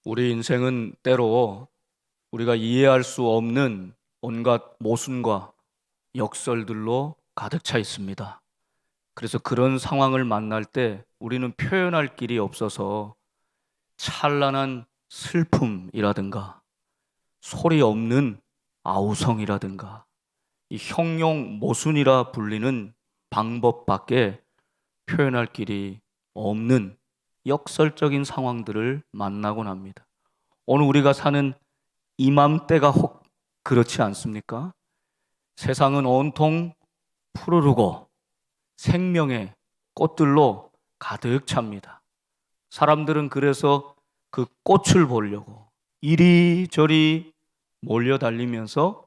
우리 인생은 때로 우리가 이해할 수 없는 온갖 모순과 역설들로 가득 차 있습니다. 그래서 그런 상황을 만날 때 우리는 표현할 길이 없어서 찬란한 슬픔이라든가 소리 없는 아우성이라든가 이 형용 모순이라 불리는 방법밖에 표현할 길이 없는 역설적인 상황들을 만나곤 합니다. 오늘 우리가 사는 이맘때가 혹 그렇지 않습니까? 세상은 온통 푸르르고 생명의 꽃들로 가득 찹니다. 사람들은 그래서 그 꽃을 보려고 이리저리 몰려달리면서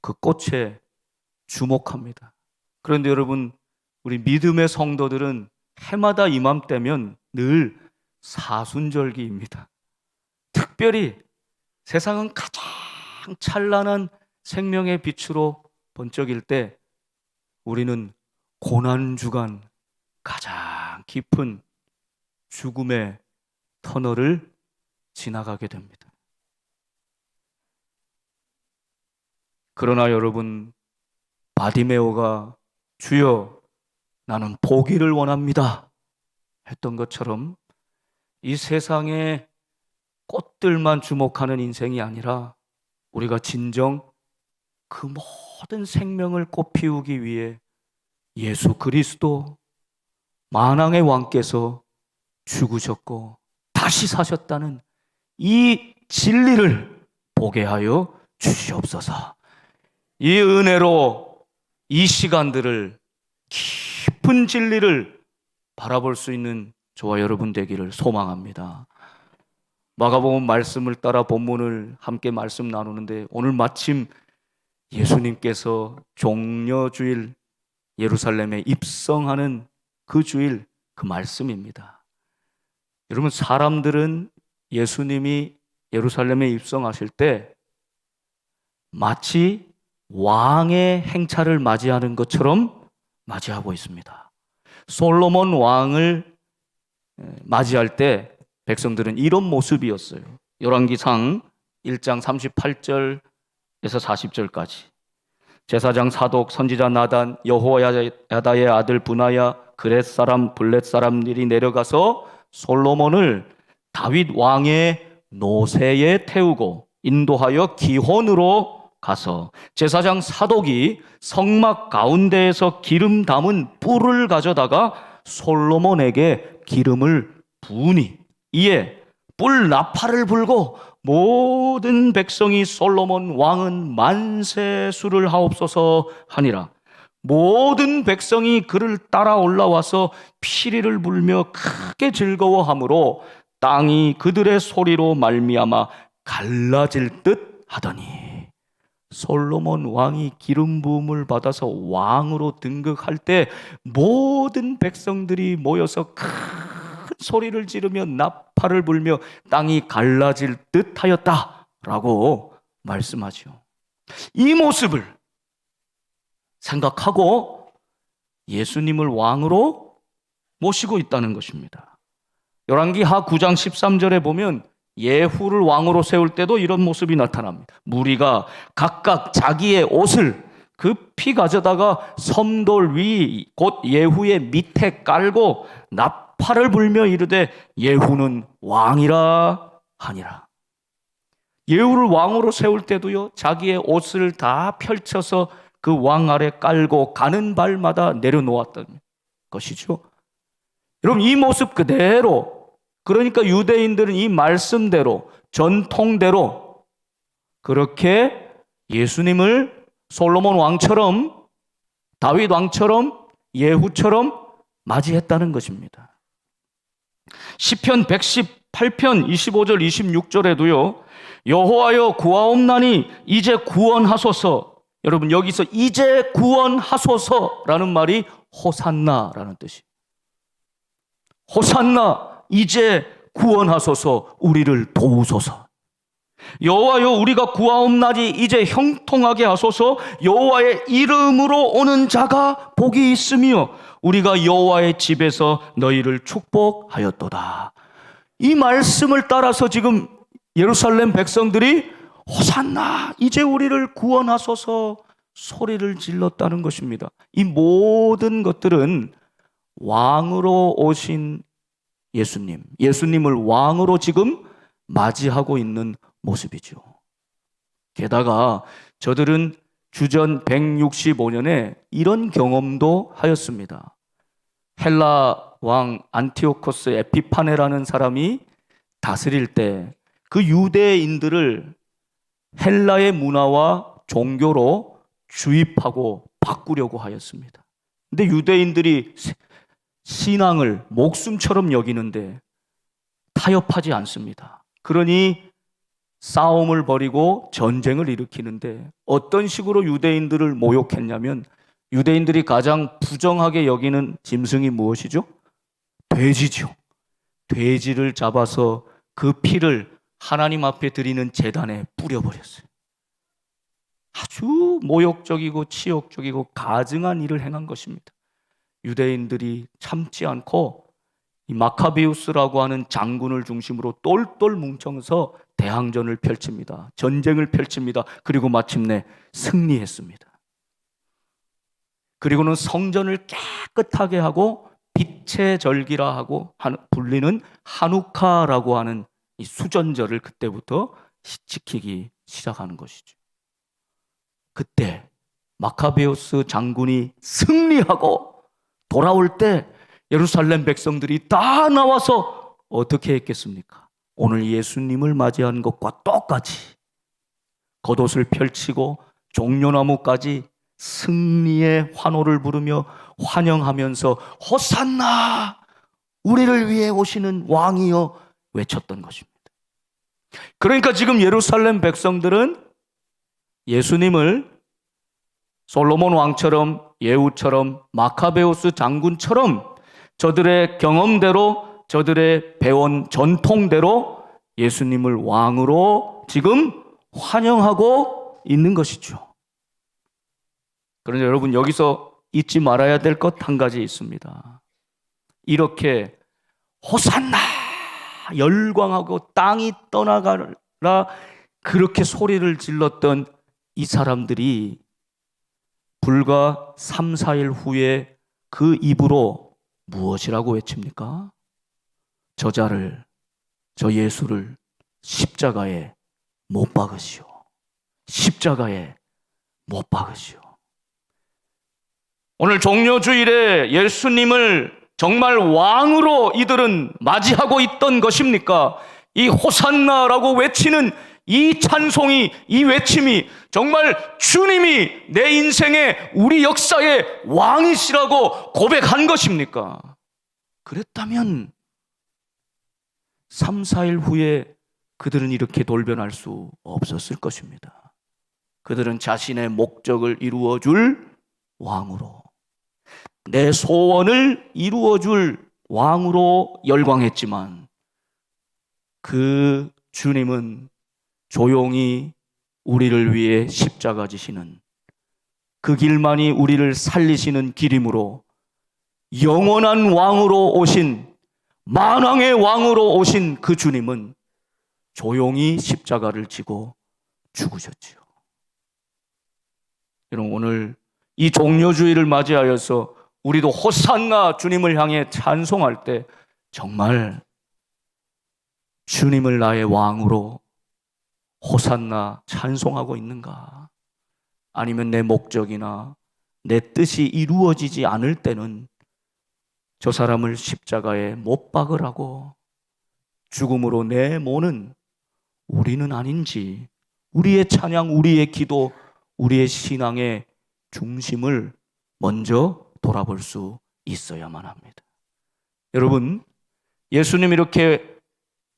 그 꽃에 주목합니다. 그런데 여러분, 우리 믿음의 성도들은 해마다 이맘때면 늘 사순절기입니다. 특별히 세상은 가장 찬란한 생명의 빛으로 번쩍일 때 우리는 고난주간 가장 깊은 죽음의 터널을 지나가게 됩니다. 그러나 여러분, 바디메오가 주여 나는 보기를 원합니다 했던 것처럼 이 세상의 꽃들만 주목하는 인생이 아니라 우리가 진정 그 모든 생명을 꽃피우기 위해 예수 그리스도 만왕의 왕께서 죽으셨고 다시 사셨다는 이 진리를 보게 하여 주시옵소서. 이 은혜로 이 시간들을 깊은 진리를 바라볼 수 있는 저와 여러분 되기를 소망합니다. 마가복음 말씀을 따라 본문을 함께 말씀 나누는데 오늘 마침 예수님께서 종려주일 예루살렘에 입성하는 그 주일 그 말씀입니다. 여러분, 사람들은 예수님이 예루살렘에 입성하실 때 마치 왕의 행차를 맞이하는 것처럼 맞이하고 있습니다. 솔로몬 왕을 맞이할 때 백성들은 이런 모습이었어요. 열왕기상 1장 38절에서 40절까지. 제사장 사독, 선지자 나단, 여호야다의 아들 브나야, 그렛 사람, 블렛 사람들이 내려가서 솔로몬을 다윗 왕의 노새에 태우고 인도하여 기혼으로 가서 제사장 사독이 성막 가운데에서 기름 담은 뿔을 가져다가 솔로몬에게 기름을 부으니 이에 뿔 나팔을 불고 모든 백성이 솔로몬 왕은 만세수를 하옵소서 하니라. 모든 백성이 그를 따라 올라와서 피리를 불며 크게 즐거워하므로 땅이 그들의 소리로 말미암아 갈라질 듯 하더니 솔로몬 왕이 기름 부음을 받아서 왕으로 등극할 때 모든 백성들이 모여서 큰 소리를 지르며 나팔을 불며 땅이 갈라질 듯 하였다라고 말씀하죠. 이 모습을 생각하고 예수님을 왕으로 모시고 있다는 것입니다. 열왕기하 9장 13절에 보면 예후를 왕으로 세울 때도 이런 모습이 나타납니다. 무리가 각각 자기의 옷을 급히 가져다가 섬돌 위 곧 예후의 밑에 깔고 나팔을 불며 이르되 예후는 왕이라 하니라. 예후를 왕으로 세울 때도요, 자기의 옷을 다 펼쳐서 그 왕 아래 깔고 가는 발마다 내려놓았던 것이죠. 여러분, 이 모습 그대로, 그러니까 유대인들은 이 말씀대로 전통대로 그렇게 예수님을 솔로몬 왕처럼 다윗 왕처럼 예후처럼 맞이했다는 것입니다. 시편 118편 25절 26절에도요 여호와여 구하옵나니 이제 구원하소서. 여러분, 여기서 이제 구원하소서라는 말이 호산나라는 뜻이에요. 호산나, 이제 구원하소서, 우리를 도우소서. 여호와여 우리가 구하옵나니 이제 형통하게 하소서. 여호와의 이름으로 오는 자가 복이 있으며 우리가 여호와의 집에서 너희를 축복하였도다. 이 말씀을 따라서 지금 예루살렘 백성들이 호산나 이제 우리를 구원하소서 소리를 질렀다는 것입니다. 이 모든 것들은 왕으로 오신 예수님을 왕으로 지금 맞이하고 있는 모습이죠. 게다가 저들은 주전 165년에 이런 경험도 하였습니다. 헬라 왕 안티오코스 에피파네라는 사람이 다스릴 때 그 유대인들을 헬라의 문화와 종교로 주입하고 바꾸려고 하였습니다. 근데 유대인들이 신앙을 목숨처럼 여기는데 타협하지 않습니다. 그러니 싸움을 벌이고 전쟁을 일으키는데 어떤 식으로 유대인들을 모욕했냐면 유대인들이 가장 부정하게 여기는 짐승이 무엇이죠? 돼지죠. 돼지를 잡아서 그 피를 하나님 앞에 드리는 제단에 뿌려버렸어요. 아주 모욕적이고 치욕적이고 가증한 일을 행한 것입니다. 유대인들이 참지 않고 이 마카베우스라고 하는 장군을 중심으로 똘똘 뭉쳐서 대항전을 펼칩니다. 전쟁을 펼칩니다. 그리고 마침내 승리했습니다. 그리고는 성전을 깨끗하게 하고 빛의 절기라 하고 불리는 하누카라고 하는 이 수전절을 그때부터 지키기 시작하는 것이죠. 그때 마카베우스 장군이 승리하고 돌아올 때 예루살렘 백성들이 다 나와서 어떻게 했겠습니까? 오늘 예수님을 맞이한 것과 똑같이 겉옷을 펼치고 종려나무까지 승리의 환호를 부르며 환영하면서 호산나 우리를 위해 오시는 왕이여 외쳤던 것입니다. 그러니까 지금 예루살렘 백성들은 예수님을 솔로몬 왕처럼 예후처럼 마카베우스 장군처럼 저들의 경험대로 저들의 배운 전통대로 예수님을 왕으로 지금 환영하고 있는 것이죠. 그런데 여러분 여기서 잊지 말아야 될 것 한 가지 있습니다. 이렇게 호산나 열광하고 땅이 떠나가라 그렇게 소리를 질렀던 이 사람들이 불과 3, 4일 후에 그 입으로 무엇이라고 외칩니까? 저 예수를 십자가에 못 박으시오. 십자가에 못 박으시오. 오늘 종려주일에 예수님을 정말 왕으로 이들은 맞이하고 있던 것입니까? 이 호산나라고 외치는 이 찬송이, 이 외침이 정말 주님이 내 인생의 우리 역사의 왕이시라고 고백한 것입니까? 그랬다면 3, 4일 후에 그들은 이렇게 돌변할 수 없었을 것입니다. 그들은 자신의 목적을 이루어줄 왕으로, 내 소원을 이루어줄 왕으로 열광했지만 그 주님은 조용히 우리를 위해 십자가 지시는 그 길만이 우리를 살리시는 길이므로 영원한 왕으로 오신 만왕의 왕으로 오신 그 주님은 조용히 십자가를 지고 죽으셨지요. 여러분 오늘 이 종려주의를 맞이하여서 우리도 호산나 주님을 향해 찬송할 때 정말 주님을 나의 왕으로 호산나 찬송하고 있는가? 아니면 내 목적이나 내 뜻이 이루어지지 않을 때는 저 사람을 십자가에 못 박으라고 죽음으로 내모는 우리는 아닌지 우리의 찬양, 우리의 기도, 우리의 신앙의 중심을 먼저 돌아볼 수 있어야만 합니다. 여러분, 예수님 이렇게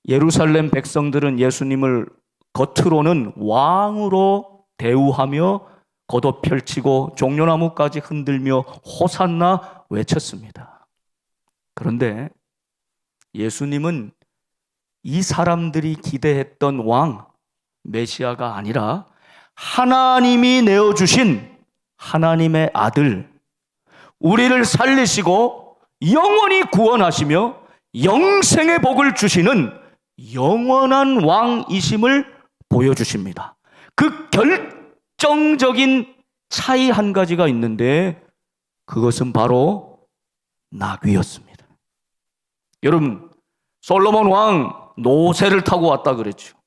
예루살렘 백성들은 예수님을 겉으로는 왕으로 대우하며 겉옷 펼치고 종려나무까지 흔들며 호산나 외쳤습니다. 그런데 예수님은 이 사람들이 기대했던 왕, 메시아가 아니라 하나님이 내어주신 하나님의 아들, 우리를 살리시고 영원히 구원하시며 영생의 복을 주시는 영원한 왕이심을 보여주십니다. 그 결정적인 차이 한 가지가 있는데 그것은 바로 나귀였습니다. 여러분, 솔로몬 왕 노새를 타고 왔다 그랬죠.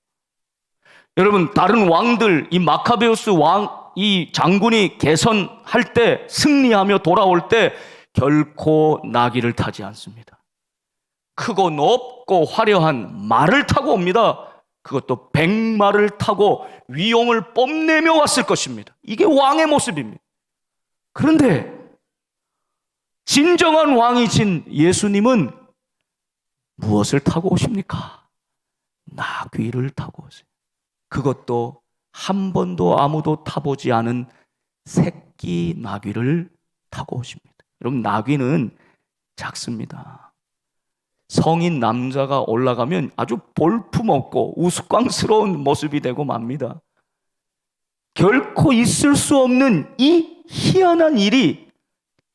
여러분, 다른 왕들, 이 마카베우스 왕, 이 장군이 개선할 때, 승리하며 돌아올 때 결코 나귀를 타지 않습니다. 크고 높고 화려한 말을 타고 옵니다. 그것도 백마를 타고 위용을 뽐내며 왔을 것입니다. 이게 왕의 모습입니다. 그런데 진정한 왕이신 예수님은 무엇을 타고 오십니까? 나귀를 타고 오세요. 그것도 한 번도 아무도 타보지 않은 새끼 나귀를 타고 오십니다. 여러분, 나귀는 작습니다. 성인 남자가 올라가면 아주 볼품없고 우스꽝스러운 모습이 되고 맙니다. 결코 있을 수 없는 이 희한한 일이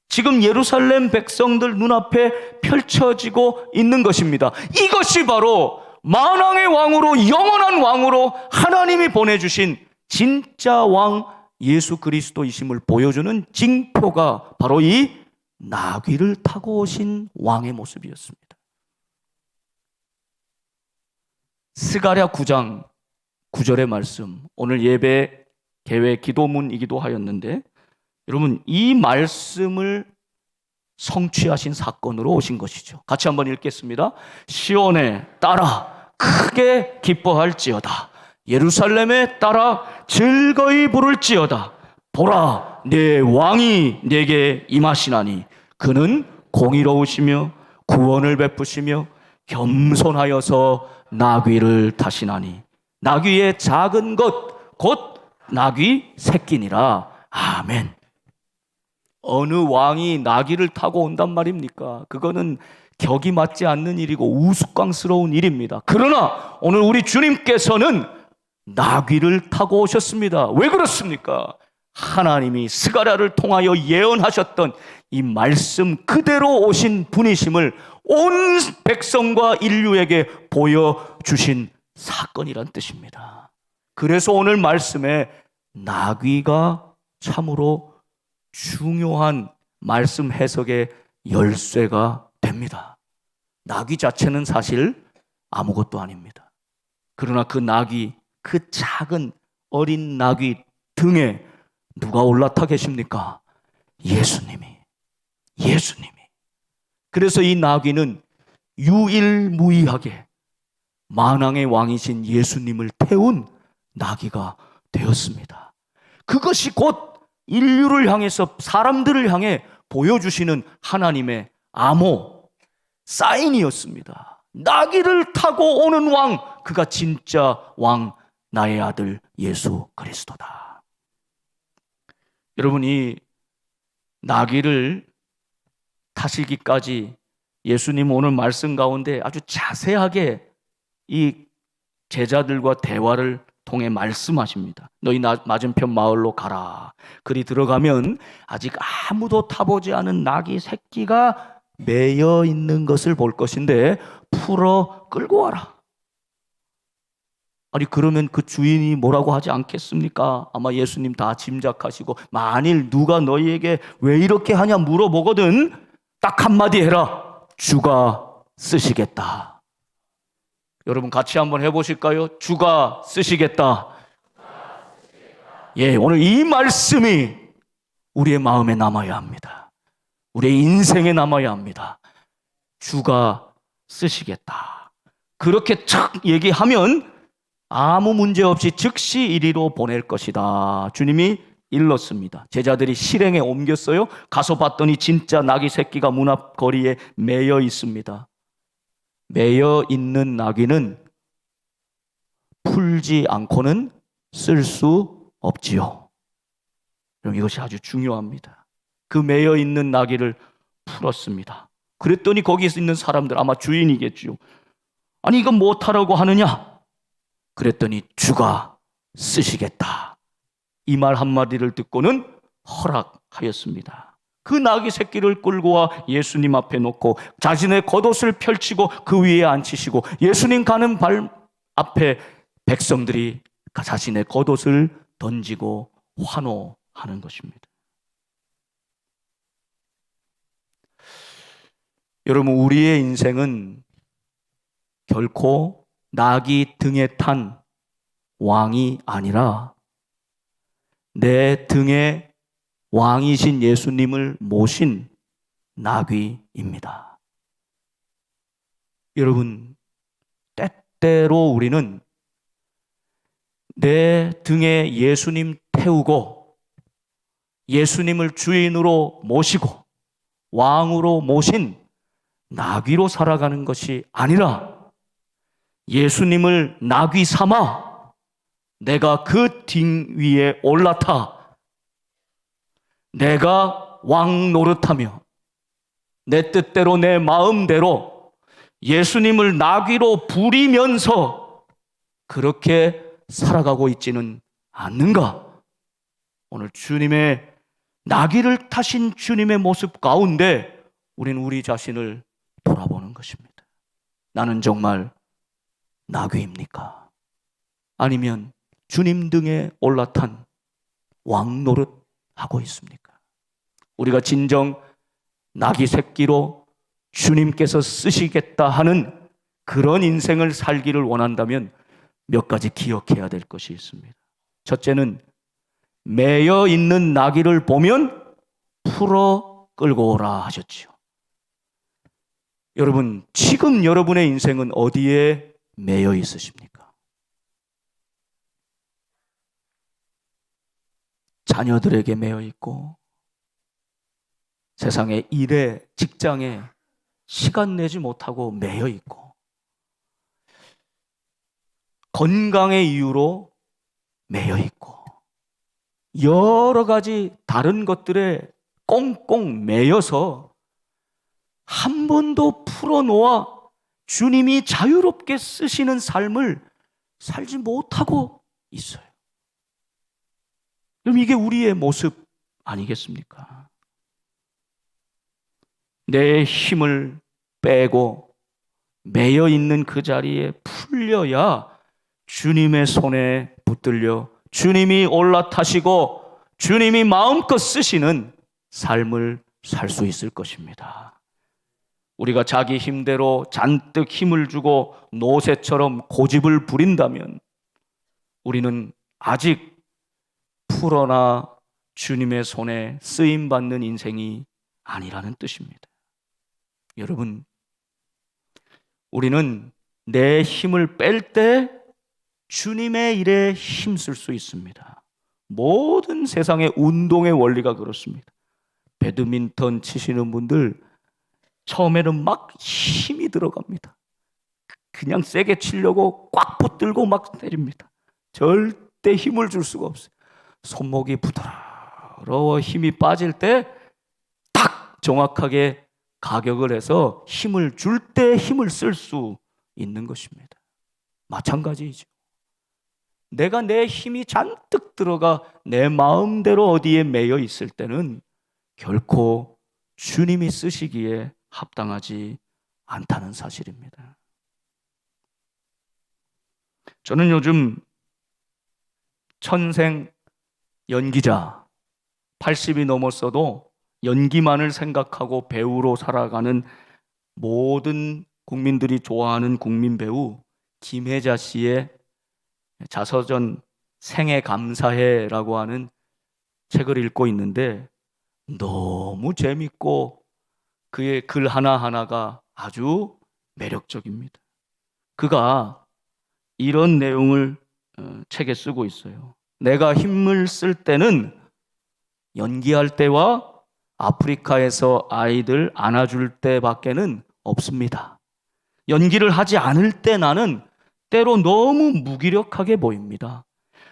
지금 예루살렘 백성들 눈앞에 펼쳐지고 있는 것입니다. 이것이 바로 만왕의 왕으로, 영원한 왕으로 하나님이 보내주신 진짜 왕 예수 그리스도이심을 보여주는 징표가 바로 이 나귀를 타고 오신 왕의 모습이었습니다. 스가랴 9장 9절의 말씀, 오늘 예배 개회 기도문이기도 하였는데, 여러분, 이 말씀을 성취하신 사건으로 오신 것이죠. 같이 한번 읽겠습니다. 시온에 따라 크게 기뻐할지어다. 예루살렘에 따라 즐거이 부를지어다. 보라, 내 왕이 내게 임하시나니 그는 공의로우시며 구원을 베푸시며 겸손하여서 나귀를 타시나니 나귀의 작은 것 곧 나귀 새끼니라. 아멘. 어느 왕이 나귀를 타고 온단 말입니까? 그거는 격이 맞지 않는 일이고 우스꽝스러운 일입니다. 그러나 오늘 우리 주님께서는 나귀를 타고 오셨습니다. 왜 그렇습니까? 하나님이 스가랴를 통하여 예언하셨던 이 말씀 그대로 오신 분이심을 온 백성과 인류에게 보여주신 사건이란 뜻입니다. 그래서 오늘 말씀에 나귀가 참으로 중요한 말씀 해석의 열쇠가 됩니다. 나귀 자체는 사실 아무것도 아닙니다. 그러나 그 나귀, 그 작은 어린 나귀 등에 누가 올라타 계십니까? 예수님이. 그래서 이 나귀는 유일무이하게 만왕의 왕이신 예수님을 태운 나귀가 되었습니다. 그것이 곧 인류를 향해서, 사람들을 향해 보여주시는 하나님의 암호, 사인이었습니다. 나귀를 타고 오는 왕, 그가 진짜 왕, 나의 아들 예수 그리스도다. 여러분, 이 나귀를 타시기까지 예수님 오늘 말씀 가운데 아주 자세하게 이 제자들과 대화를 통해 말씀하십니다. 너희 맞은편 마을로 가라. 그리 들어가면 아직 아무도 타보지 않은 나귀 새끼가 매여 있는 것을 볼 것인데 풀어 끌고 와라. 아니, 그러면 그 주인이 뭐라고 하지 않겠습니까? 아마 예수님 다 짐작하시고, 만일 누가 너희에게 왜 이렇게 하냐 물어보거든 딱 한마디 해라. 주가 쓰시겠다. 여러분, 같이 한번 해보실까요? 주가 쓰시겠다. 예, 오늘 이 말씀이 우리의 마음에 남아야 합니다. 우리의 인생에 남아야 합니다. 주가 쓰시겠다. 그렇게 착 얘기하면 아무 문제 없이 즉시 이리로 보낼 것이다. 주님이 일렀습니다. 제자들이 실행에 옮겼어요. 가서 봤더니 진짜 나귀 새끼가 문 앞 거리에 매여 있습니다. 매여 있는 나귀는 풀지 않고는 쓸 수 없지요. 그럼 이것이 아주 중요합니다. 그 매여 있는 나귀를 풀었습니다. 그랬더니 거기 있는 사람들, 아마 주인이겠죠. 아니, 이건 못하라고 하느냐? 그랬더니 주가 쓰시겠다. 이 말 한마디를 듣고는 허락하였습니다. 그 나귀 새끼를 끌고 와 예수님 앞에 놓고 자신의 겉옷을 펼치고 그 위에 앉히시고 예수님 가는 발 앞에 백성들이 자신의 겉옷을 던지고 환호하는 것입니다. 여러분, 우리의 인생은 결코 나귀 등에 탄 왕이 아니라 내 등에 왕이신 예수님을 모신 나귀입니다. 여러분, 때때로 우리는 내 등에 예수님 태우고 예수님을 주인으로 모시고 왕으로 모신 나귀로 살아가는 것이 아니라 예수님을 나귀 삼아 내가 그 등 위에 올라타 내가 왕 노릇하며 내 뜻대로 내 마음대로 예수님을 나귀로 부리면서 그렇게 살아가고 있지는 않는가? 오늘 주님의 나귀를 타신 주님의 모습 가운데 우리는 우리 자신을 돌아보는 것입니다. 나는 정말 나귀입니까? 아니면 주님 등에 올라탄 왕 노릇 하고 있습니까? 우리가 진정 나귀 새끼로 주님께서 쓰시겠다 하는 그런 인생을 살기를 원한다면 몇 가지 기억해야 될 것이 있습니다. 첫째는 매여 있는 나귀를 보면 풀어 끌고 오라 하셨지요. 여러분, 지금 여러분의 인생은 어디에 매여 있으십니까? 자녀들에게 매여 있고 세상의 일에, 직장에 시간 내지 못하고 매여 있고 건강의 이유로 매여 있고 여러 가지 다른 것들에 꽁꽁 매여서 한 번도 풀어놓아 주님이 자유롭게 쓰시는 삶을 살지 못하고 있어요. 그럼 이게 우리의 모습 아니겠습니까? 내 힘을 빼고 매여 있는 그 자리에 풀려야 주님의 손에 붙들려 주님이 올라타시고 주님이 마음껏 쓰시는 삶을 살 수 있을 것입니다. 우리가 자기 힘대로 잔뜩 힘을 주고 노새처럼 고집을 부린다면 우리는 아직 풀어나 주님의 손에 쓰임받는 인생이 아니라는 뜻입니다. 여러분, 우리는 내 힘을 뺄 때 주님의 일에 힘쓸 수 있습니다. 모든 세상의 운동의 원리가 그렇습니다. 배드민턴 치시는 분들 처음에는 막 힘이 들어갑니다. 그냥 세게 치려고 꽉 붙들고 막 때립니다. 절대 힘을 줄 수가 없어요. 손목이 부드러워 힘이 빠질 때 딱 정확하게 가격을 해서 힘을 줄 때 힘을 쓸 수 있는 것입니다. 마찬가지이죠. 내가 내 힘이 잔뜩 들어가 내 마음대로 어디에 매여 있을 때는 결코 주님이 쓰시기에 합당하지 않다는 사실입니다. 저는 요즘 천생 연기자 80이 넘었어도 연기만을 생각하고 배우로 살아가는 모든 국민들이 좋아하는 국민 배우 김혜자 씨의 자서전 생애 감사해라고 하는 책을 읽고 있는데 너무 재밌고 그의 글 하나하나가 아주 매력적입니다. 그가 이런 내용을 책에 쓰고 있어요. 내가 힘을 쓸 때는 연기할 때와 아프리카에서 아이들 안아줄 때밖에는 없습니다. 연기를 하지 않을 때 나는 때로 너무 무기력하게 보입니다.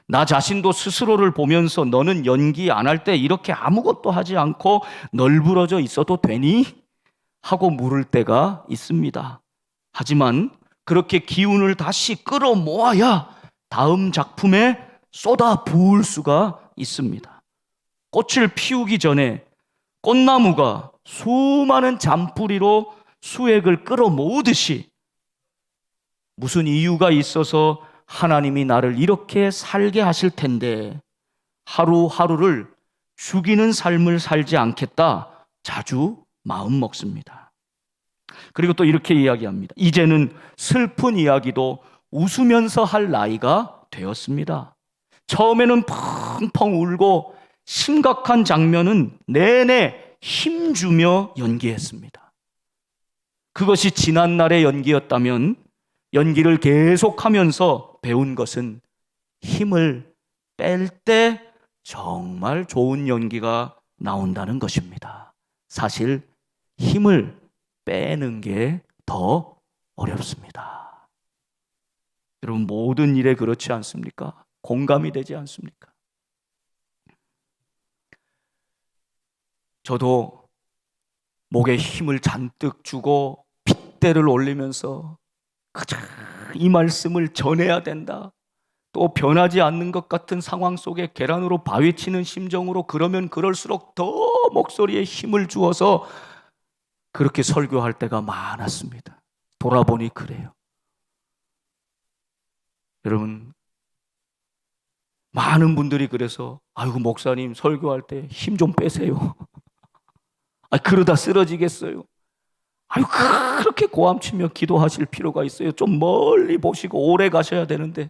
나 자신도 스스로를 보면서 너는 연기 안 할 때 이렇게 아무것도 하지 않고 널브러져 있어도 되니? 하고 물을 때가 있습니다. 하지만 그렇게 기운을 다시 끌어모아야 다음 작품에 쏟아 부을 수가 있습니다. 꽃을 피우기 전에 꽃나무가 수많은 잔뿌리로 수액을 끌어모으듯이 무슨 이유가 있어서 하나님이 나를 이렇게 살게 하실 텐데 하루하루를 죽이는 삶을 살지 않겠다 자주 마음 먹습니다. 그리고 또 이렇게 이야기합니다. 이제는 슬픈 이야기도 웃으면서 할 나이가 되었습니다. 처음에는 펑펑 울고 심각한 장면은 내내 힘주며 연기했습니다. 그것이 지난날의 연기였다면 연기를 계속하면서 배운 것은 힘을 뺄 때 정말 좋은 연기가 나온다는 것입니다. 사실 힘을 빼는 게 더 어렵습니다. 여러분, 모든 일에 그렇지 않습니까? 공감이 되지 않습니까? 저도 목에 힘을 잔뜩 주고 핏대를 올리면서 그저 이 말씀을 전해야 된다. 또 변하지 않는 것 같은 상황 속에 계란으로 바위치는 심정으로 그러면 그럴수록 더 목소리에 힘을 주어서 그렇게 설교할 때가 많았습니다. 돌아보니 그래요. 여러분, 많은 분들이 그래서 아이고 목사님 설교할 때 힘 좀 빼세요. 그러다 쓰러지겠어요. 그렇게 고함치며 기도하실 필요가 있어요. 좀 멀리 보시고 오래 가셔야 되는데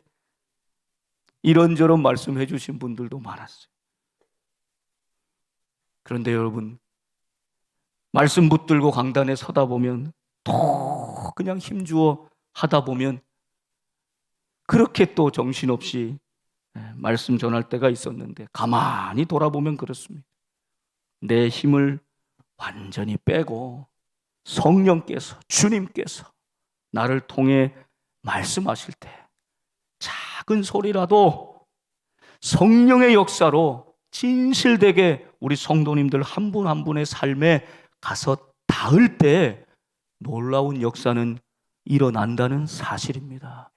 이런저런 말씀해 주신 분들도 많았어요. 그런데 여러분, 말씀 붙들고 강단에 서다 보면 또 그냥 힘주어 하다 보면 그렇게 또 정신없이 말씀 전할 때가 있었는데 가만히 돌아보면 그렇습니다. 내 힘을 완전히 빼고 성령께서, 주님께서 나를 통해 말씀하실 때 작은 소리라도 성령의 역사로 진실되게 우리 성도님들 한 분 한 분의 삶에 가서 닿을 때 놀라운 역사는 일어난다는 사실입니다.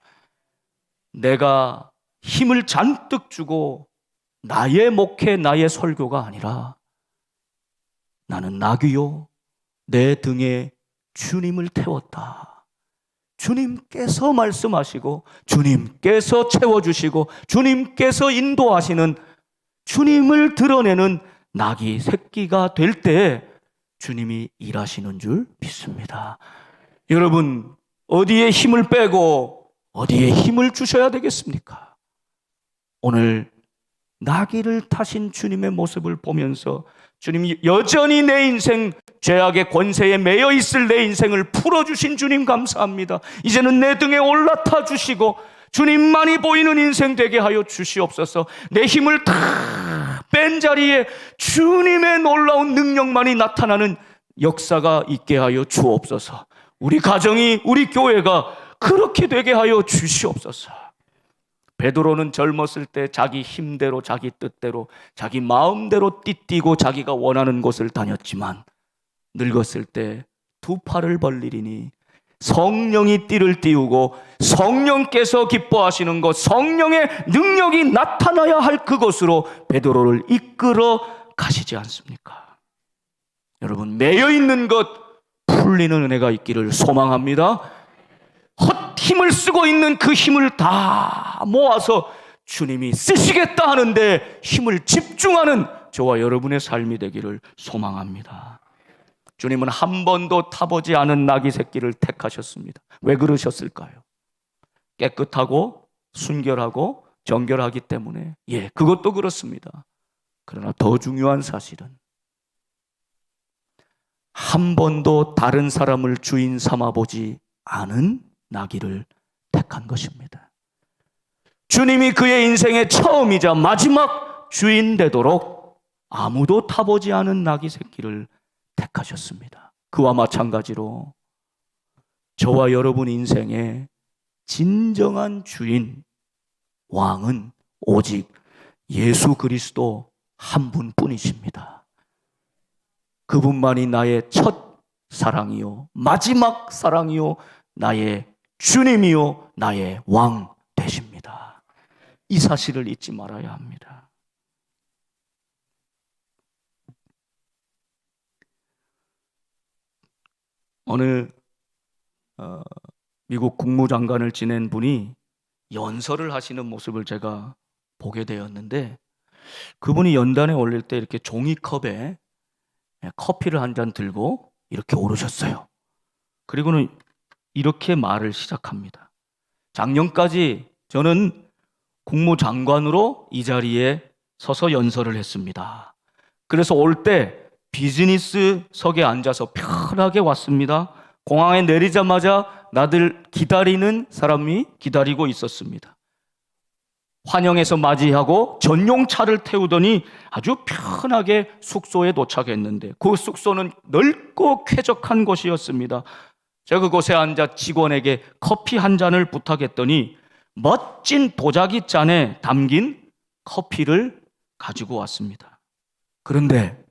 내가 힘을 잔뜩 주고 나의 목회, 나의 설교가 아니라 나는 나귀요 내 등에 주님을 태웠다. 주님께서 말씀하시고 주님께서 채워주시고 주님께서 인도하시는 주님을 드러내는 나귀 새끼가 될 때 주님이 일하시는 줄 믿습니다. 여러분, 어디에 힘을 빼고 어디에 힘을 주셔야 되겠습니까? 오늘 나귀를 타신 주님의 모습을 보면서 주님이 여전히 내 인생 죄악의 권세에 매여 있을 내 인생을 풀어주신 주님 감사합니다. 이제는 내 등에 올라타 주시고 주님만이 보이는 인생 되게 하여 주시옵소서. 내 힘을 다 뺀 자리에 주님의 놀라운 능력만이 나타나는 역사가 있게 하여 주옵소서. 우리 가정이, 우리 교회가 그렇게 되게 하여 주시옵소서. 베드로는 젊었을 때 자기 힘대로, 자기 뜻대로, 자기 마음대로 띠뛰고 자기가 원하는 곳을 다녔지만 늙었을 때 두 팔을 벌리리니 성령이 띠를 띠우고 성령께서 기뻐하시는 것, 성령의 능력이 나타나야 할 그곳으로 베드로를 이끌어 가시지 않습니까? 여러분, 매여 있는 것 풀리는 은혜가 있기를 소망합니다. 헛 힘을 쓰고 있는 그 힘을 다 모아서 주님이 쓰시겠다 하는데 힘을 집중하는 저와 여러분의 삶이 되기를 소망합니다. 주님은 한 번도 타보지 않은 나귀 새끼를 택하셨습니다. 왜 그러셨을까요? 깨끗하고 순결하고 정결하기 때문에. 그것도 그렇습니다. 그러나 더 중요한 사실은 한 번도 다른 사람을 주인 삼아보지 않은 나귀를 택한 것입니다. 주님이 그의 인생의 처음이자 마지막 주인 되도록 아무도 타보지 않은 나귀 새끼를 택하셨습니다. 그와 마찬가지로 저와 여러분 인생의 진정한 주인, 왕은 오직 예수 그리스도 한 분뿐이십니다. 그분만이 나의 첫 사랑이요 마지막 사랑이요 나의 주님이요 나의 왕 되십니다. 이 사실을 잊지 말아야 합니다. 어느 미국 국무장관을 지낸 분이 연설을 하시는 모습을 제가 보게 되었는데, 그분이 연단에 올릴 때 이렇게 종이컵에 커피를 한 잔 들고 이렇게 오르셨어요. 그리고는 이렇게 말을 시작합니다. 작년까지 저는 국무장관으로 이 자리에 서서 연설을 했습니다. 그래서 올 때 비즈니스석에 앉아서 편하게 왔습니다. 공항에 내리자마자 나들 기다리는 사람이 기다리고 있었습니다. 환영해서 맞이하고 전용차를 태우더니 아주 편하게 숙소에 도착했는데, 그 숙소는 넓고 쾌적한 곳이었습니다. 제가 그곳에 앉아 직원에게 커피 한 잔을 부탁했더니 멋진 도자기 잔에 담긴 커피를 가지고 왔습니다. 그런데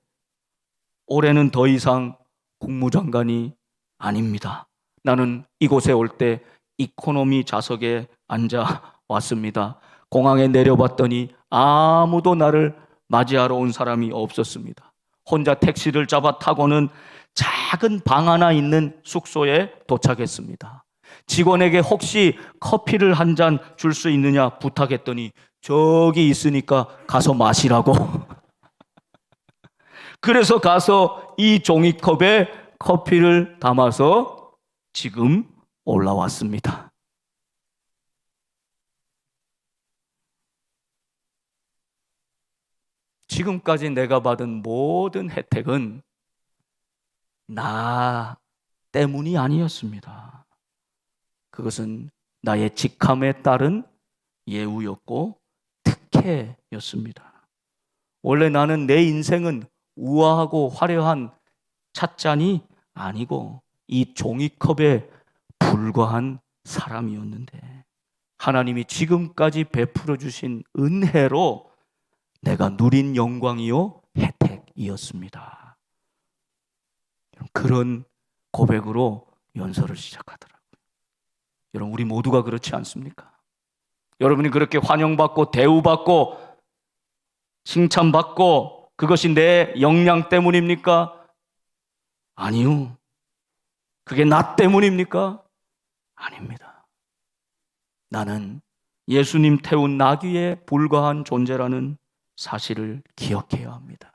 올해는 더 이상 국무장관이 아닙니다. 나는 이곳에 올 때 이코노미 좌석에 앉아 왔습니다. 공항에 내려봤더니 아무도 나를 맞이하러 온 사람이 없었습니다. 혼자 택시를 잡아 타고는 작은 방 하나 있는 숙소에 도착했습니다. 직원에게 혹시 커피를 한 잔 줄 수 있느냐 부탁했더니 저기 있으니까 가서 마시라고. 그래서 가서 이 종이컵에 커피를 담아서 지금 올라왔습니다. 지금까지 내가 받은 모든 혜택은 나 때문이 아니었습니다. 그것은 나의 직함에 따른 예우였고 특혜였습니다. 원래 나는 내 인생은 우아하고 화려한 찻잔이 아니고 이 종이컵에 불과한 사람이었는데, 하나님이 지금까지 베풀어 주신 은혜로 내가 누린 영광이요 혜택이었습니다. 그런 고백으로 연설을 시작하더라고요. 여러분, 우리 모두가 그렇지 않습니까? 여러분이 그렇게 환영받고 대우받고 칭찬받고 그것이 내 역량 때문입니까? 아니요. 그게 나 때문입니까? 아닙니다. 나는 예수님 태운 나귀에 불과한 존재라는 사실을 기억해야 합니다.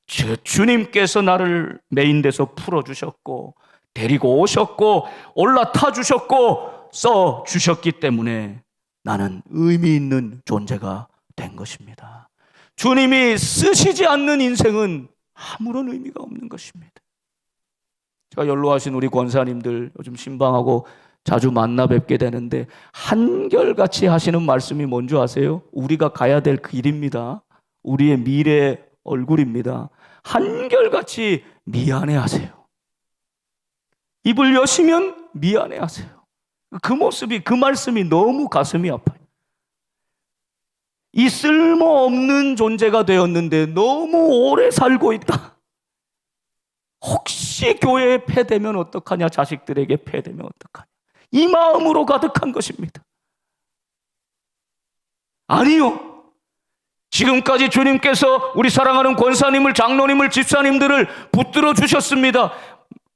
주님께서 나를 메인돼서 풀어주셨고 데리고 오셨고 올라타 주셨고 써 주셨기 때문에 나는 의미 있는 존재가 된 것입니다. 주님이 쓰시지 않는 인생은 아무런 의미가 없는 것입니다. 제가 연로하신 우리 권사님들 요즘 신방하고 자주 만나 뵙게 되는데 한결같이 하시는 말씀이 뭔지 아세요? 우리가 가야 될 길입니다. 우리의 미래의 얼굴입니다. 한결같이 미안해하세요. 입을 여시면 미안해하세요. 그 모습이, 그 말씀이 너무 가슴이 아파요. 이 쓸모없는 존재가 되었는데 너무 오래 살고 있다. 혹시 교회에 폐되면 어떡하냐, 자식들에게 폐되면 어떡하냐, 이 마음으로 가득한 것입니다. 아니요. 지금까지 주님께서 우리 사랑하는 권사님을, 장로님을, 집사님들을 붙들어 주셨습니다.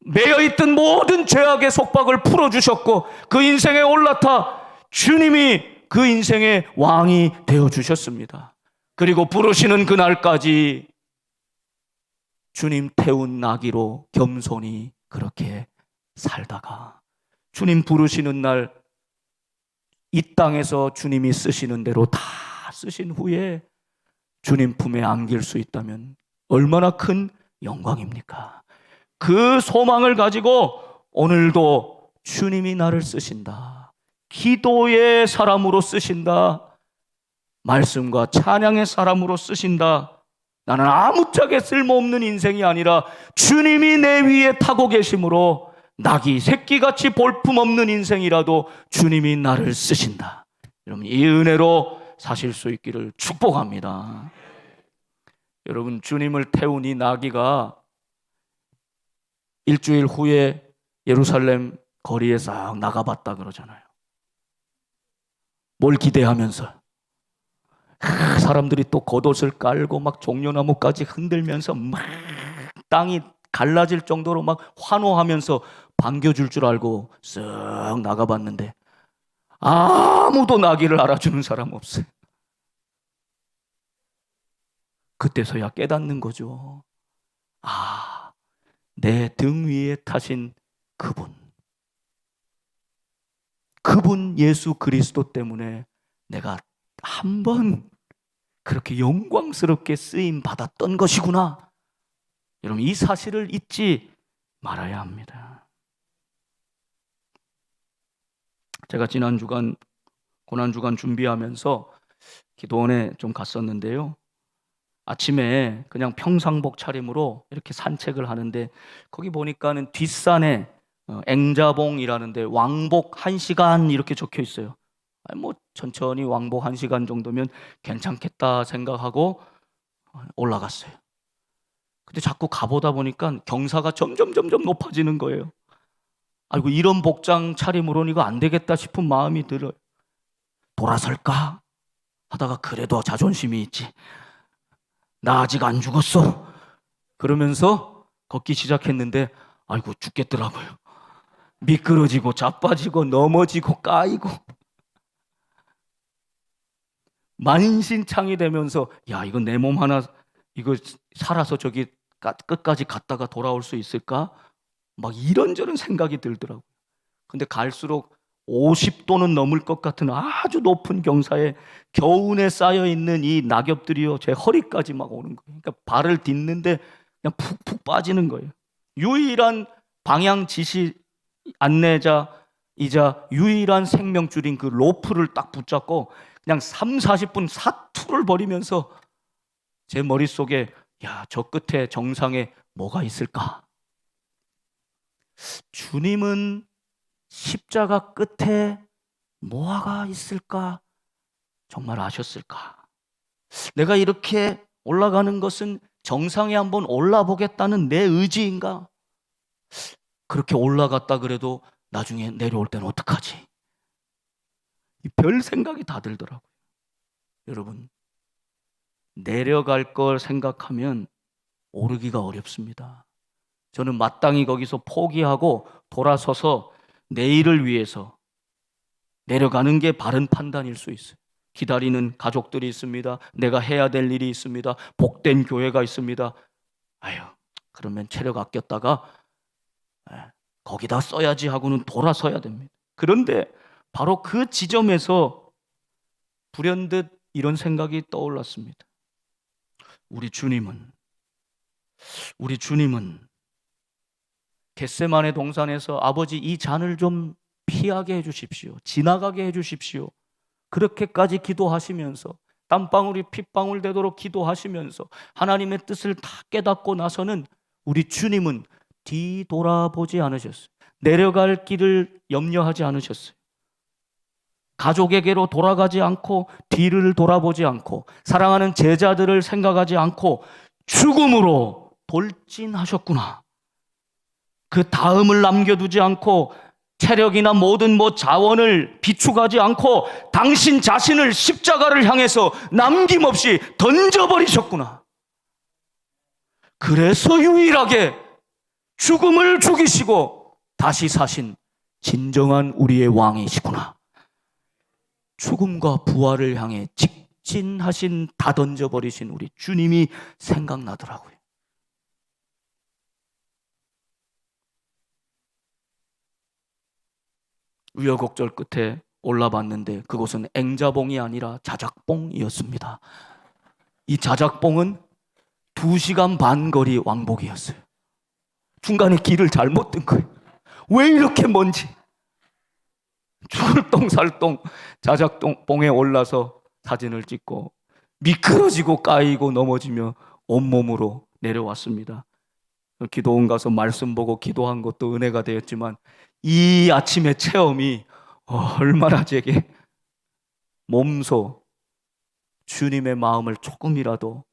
매여있던 모든 죄악의 속박을 풀어주셨고 그 인생에 올라타 주님이 그 인생의 왕이 되어주셨습니다. 그리고 부르시는 그날까지 주님 태운 나귀로 겸손히 그렇게 살다가 주님 부르시는 날 이 땅에서 주님이 쓰시는 대로 다 쓰신 후에 주님 품에 안길 수 있다면 얼마나 큰 영광입니까? 그 소망을 가지고 오늘도 주님이 나를 쓰신다, 기도의 사람으로 쓰신다, 말씀과 찬양의 사람으로 쓰신다, 나는 아무짝에 쓸모없는 인생이 아니라 주님이 내 위에 타고 계심으로 낙이 새끼같이 볼품없는 인생이라도 주님이 나를 쓰신다. 여러분, 이 은혜로 사실 수 있기를 축복합니다. 여러분, 주님을 태운 이 나귀가 일주일 후에 예루살렘 거리에 싹 나가봤다 그러잖아요. 뭘 기대하면서? 사람들이 또 겉옷을 깔고 막 종려나무까지 흔들면서 막 땅이 갈라질 정도로 막 환호하면서 반겨줄 줄 알고 쓱 나가봤는데 아무도 나귀를 알아주는 사람 없어요. 그때서야 깨닫는 거죠. 아, 내 등 위에 타신 그분. 그분 예수 그리스도 때문에 내가 한 번 그렇게 영광스럽게 쓰임 받았던 것이구나. 여러분, 이 사실을 잊지 말아야 합니다. 제가 지난 주간 고난 주간 준비하면서 기도원에 좀 갔었는데요. 아침에 그냥 평상복 차림으로 이렇게 산책을 하는데 거기 보니까는 뒷산에 앵자봉이라는데 왕복 1시간 이렇게 적혀 있어요. 뭐 천천히 왕복 1시간 정도면 괜찮겠다 생각하고 올라갔어요. 근데 자꾸 가보다 보니까 경사가 점점 높아지는 거예요. 아이고, 이런 복장 차림으로는 이거 안 되겠다 싶은 마음이 들어요. 돌아설까 하다가 그래도 자존심이 있지. 나 아직 안 죽었어. 그러면서 걷기 시작했는데 아이고, 죽겠더라고요. 미끄러지고 자빠지고 넘어지고 까이고 만신창이 되면서 야, 이거 내 몸 하나 이거 살아서 저기 끝까지 갔다가 돌아올 수 있을까? 막 이런저런 생각이 들더라고요. 근데 갈수록 50도는 넘을 것 같은 아주 높은 경사에 겨운에 쌓여 있는 이 낙엽들이요, 제 허리까지 막 오는 거예요. 그러니까 발을 딛는데 그냥 푹푹 빠지는 거예요. 유일한 방향 지시 안내자이자 유일한 생명줄인 그 로프를 딱 붙잡고 그냥 3, 40분 사투를 벌이면서 제 머릿속에 야, 저 끝에 정상에 뭐가 있을까? 주님은 십자가 끝에 뭐가 있을까? 정말 아셨을까? 내가 이렇게 올라가는 것은 정상에 한번 올라보겠다는 내 의지인가? 그렇게 올라갔다 그래도 나중에 내려올 때는 어떡하지? 별 생각이 다 들더라고요. 여러분, 내려갈 걸 생각하면 오르기가 어렵습니다. 저는 마땅히 거기서 포기하고 돌아서서 내일을 위해서 내려가는 게 바른 판단일 수 있어요. 기다리는 가족들이 있습니다. 내가 해야 될 일이 있습니다. 복된 교회가 있습니다. 아유, 그러면 체력 아꼈다가 거기다 써야지 하고는 돌아서야 됩니다. 그런데 바로 그 지점에서 불현듯 이런 생각이 떠올랐습니다. 우리 주님은 겟세마네 동산에서 아버지 이 잔을 좀 피하게 해주십시오. 지나가게 해주십시오. 그렇게까지 기도하시면서 땀방울이 핏방울 되도록 기도하시면서 하나님의 뜻을 다 깨닫고 나서는 우리 주님은 뒤돌아보지 않으셨어요. 내려갈 길을 염려하지 않으셨어요. 가족에게로 돌아가지 않고 뒤를 돌아보지 않고 사랑하는 제자들을 생각하지 않고 죽음으로 돌진하셨구나. 그 다음을 남겨두지 않고 체력이나 모든 자원을 비축하지 않고 당신 자신을 십자가를 향해서 남김없이 던져버리셨구나. 그래서 유일하게 죽음을 죽이시고 다시 사신 진정한 우리의 왕이시구나. 죽음과 부활을 향해 직진하신, 다 던져버리신 우리 주님이 생각나더라고요. 우여곡절 끝에 올라봤는데 그곳은 앵자봉이 아니라 자작봉이었습니다. 이 자작봉은 2시간 반 거리 왕복이었어요. 중간에 길을 잘못 든 거예요. 왜 이렇게 먼지? 출동살동 자작봉에 올라서 사진을 찍고 미끄러지고 까이고 넘어지며 온몸으로 내려왔습니다. 기도원 가서 말씀 보고 기도한 것도 은혜가 되었지만 이 아침의 체험이 얼마나 제게 몸소 주님의 마음을 조금이라도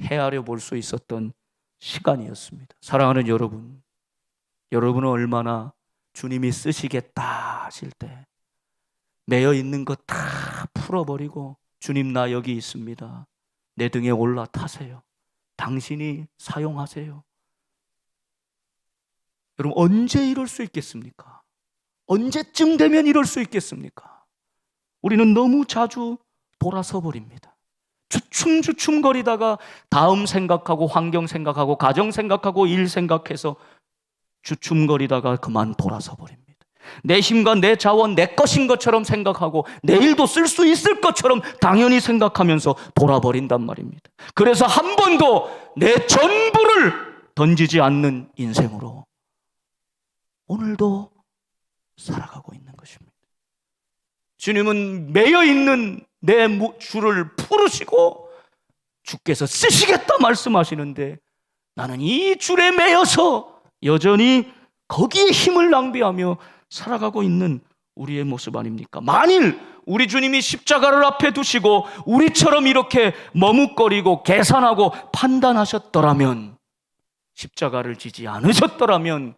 헤아려 볼 수 있었던 시간이었습니다. 사랑하는 여러분, 여러분은 얼마나 주님이 쓰시겠다 하실 때 매여 있는 것 다 풀어버리고 주님, 나 여기 있습니다. 내 등에 올라타세요. 당신이 사용하세요. 여러분, 언제 이럴 수 있겠습니까? 언제쯤 되면 이럴 수 있겠습니까? 우리는 너무 자주 돌아서 버립니다. 주춤주춤거리다가 다음 생각하고 환경 생각하고 가정 생각하고 일 생각해서 주춤거리다가 그만 돌아서 버립니다. 내 힘과 내 자원 내 것인 것처럼 생각하고 내일도 쓸 수 있을 것처럼 당연히 생각하면서 돌아버린단 말입니다. 그래서 한 번도 내 전부를 던지지 않는 인생으로 오늘도 살아가고 있는 것입니다. 주님은 매여 있는 내 줄을 풀으시고 주께서 쓰시겠다 말씀하시는데 나는 이 줄에 매여서 여전히 거기에 힘을 낭비하며 살아가고 있는 우리의 모습 아닙니까? 만일 우리 주님이 십자가를 앞에 두시고 우리처럼 이렇게 머뭇거리고 계산하고 판단하셨더라면, 십자가를 지지 않으셨더라면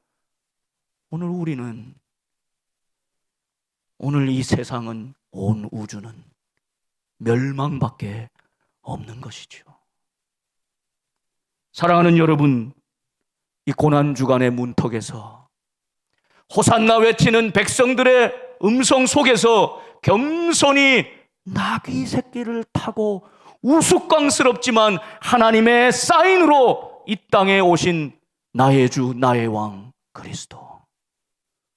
오늘 이 세상은, 온 우주는 멸망밖에 없는 것이죠. 사랑하는 여러분, 이 고난주간의 문턱에서 호산나 외치는 백성들의 음성 속에서 겸손히 나귀 새끼를 타고 우스꽝스럽지만 하나님의 사인으로 이 땅에 오신 나의 주 나의 왕 그리스도,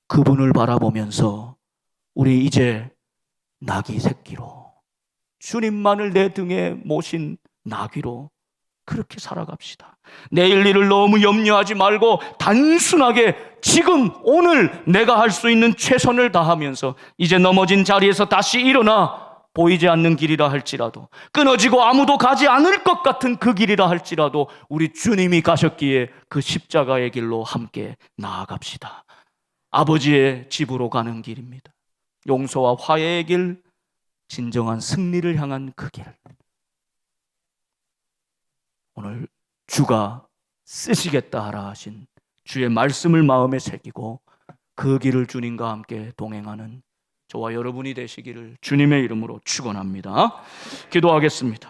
그분을 바라보면서 우리 이제 나귀 새끼로, 주님만을 내 등에 모신 나귀로 그렇게 살아갑시다. 내일 일을 너무 염려하지 말고 단순하게 지금 오늘 내가 할 수 있는 최선을 다하면서 이제 넘어진 자리에서 다시 일어나 보이지 않는 길이라 할지라도, 끊어지고 아무도 가지 않을 것 같은 그 길이라 할지라도 우리 주님이 가셨기에 그 십자가의 길로 함께 나아갑시다. 아버지의 집으로 가는 길입니다. 용서와 화해의 길, 진정한 승리를 향한 그 길, 오늘 주가 쓰시겠다 하라 하신 주의 말씀을 마음에 새기고 그 길을 주님과 함께 동행하는 저와 여러분이 되시기를 주님의 이름으로 축원합니다. 기도하겠습니다.